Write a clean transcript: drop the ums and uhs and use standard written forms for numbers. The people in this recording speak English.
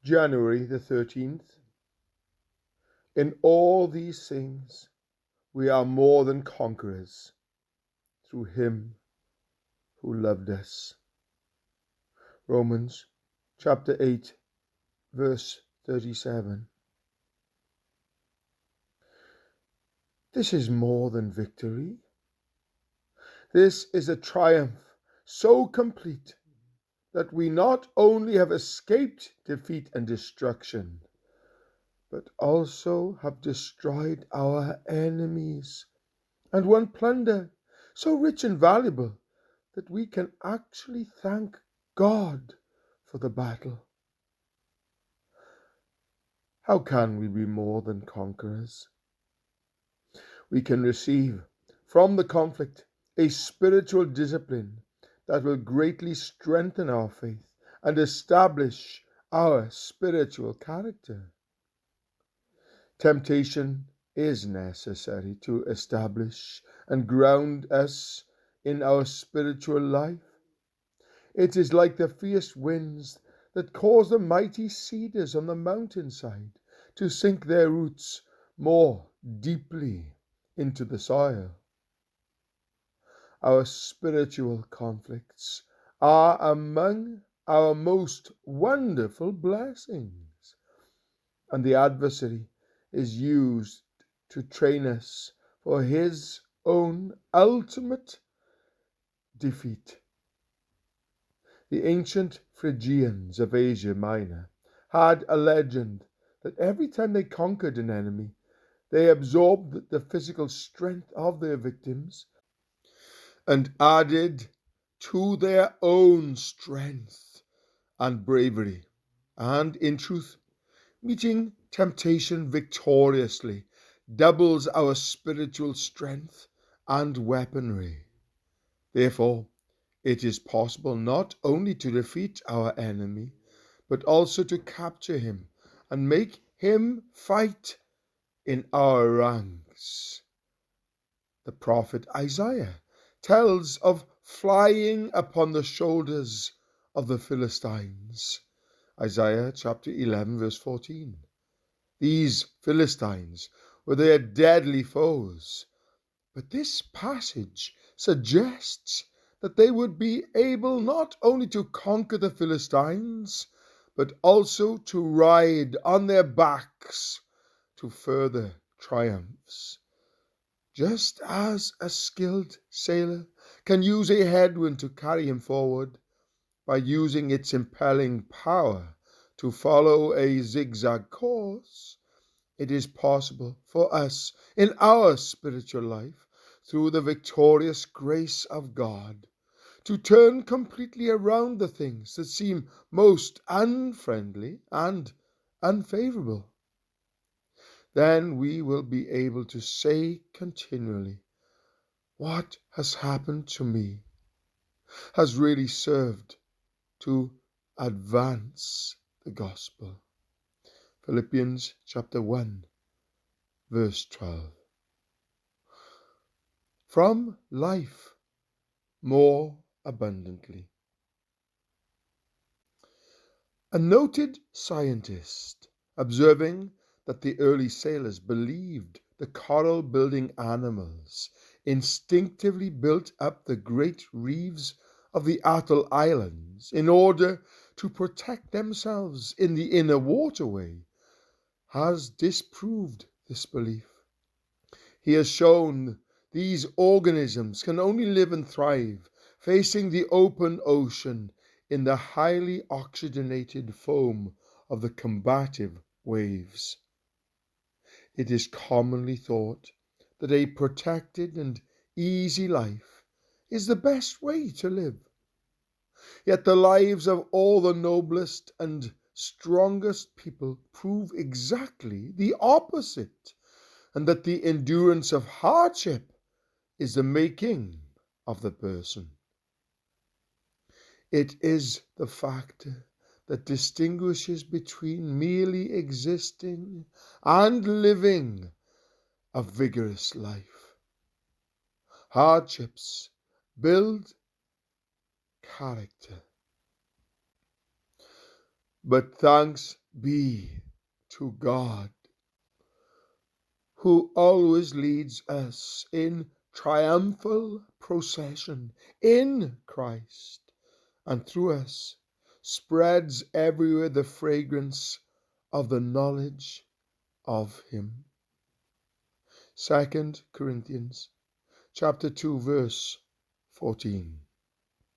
January the 13th. In all these things we are more than conquerors through him who loved us. Romans chapter 8, verse 37. This is more than victory. This is a triumph so complete that we not only have escaped defeat and destruction, but also have destroyed our enemies and won plunder so rich and valuable that we can actually thank God for the battle. How can we be more than conquerors? We can receive from the conflict a spiritual discipline that will greatly strengthen our faith and establish our spiritual character. Temptation is necessary to establish and ground us in our spiritual life. It is like the fierce winds that cause the mighty cedars on the mountainside to sink their roots more deeply into the soil. Our spiritual conflicts are among our most wonderful blessings, and the adversary is used to train us for his own ultimate defeat. The ancient Phrygians of Asia Minor had a legend that every time they conquered an enemy, they absorbed the physical strength of their victims and added to their own strength and bravery. And in truth, meeting temptation victoriously doubles our spiritual strength and weaponry. Therefore, it is possible not only to defeat our enemy, but also to capture him and make him fight in our ranks. The prophet Isaiah tells of flying upon the shoulders of the Philistines. Isaiah chapter 11, verse 14. These Philistines were their deadly foes, but this passage suggests that they would be able not only to conquer the Philistines, but also to ride on their backs to further triumphs. Just as a skilled sailor can use a headwind to carry him forward by using its impelling power to follow a zigzag course, it is possible for us in our spiritual life, through the victorious grace of God, to turn completely around the things that seem most unfriendly and unfavorable. Then we will be able to say continually, what has happened to me has really served to advance the gospel. Philippians chapter 1, verse 12. From life more abundantly. A noted scientist, observing that the early sailors believed the coral-building animals instinctively built up the great reefs of the Atoll Islands in order to protect themselves in the inner waterway, has disproved this belief. He has shown these organisms can only live and thrive facing the open ocean in the highly oxygenated foam of the combative waves. It is commonly thought that a protected and easy life is the best way to live. Yet the lives of all the noblest and strongest people prove exactly the opposite, and that the endurance of hardship is the making of the person. It is the factor that distinguishes between merely existing and living a vigorous life. Hardships build character. But thanks be to God, who always leads us in triumphal procession in Christ, and through us spreads everywhere the fragrance of the knowledge of him. 2 Corinthians chapter 2 verse 14.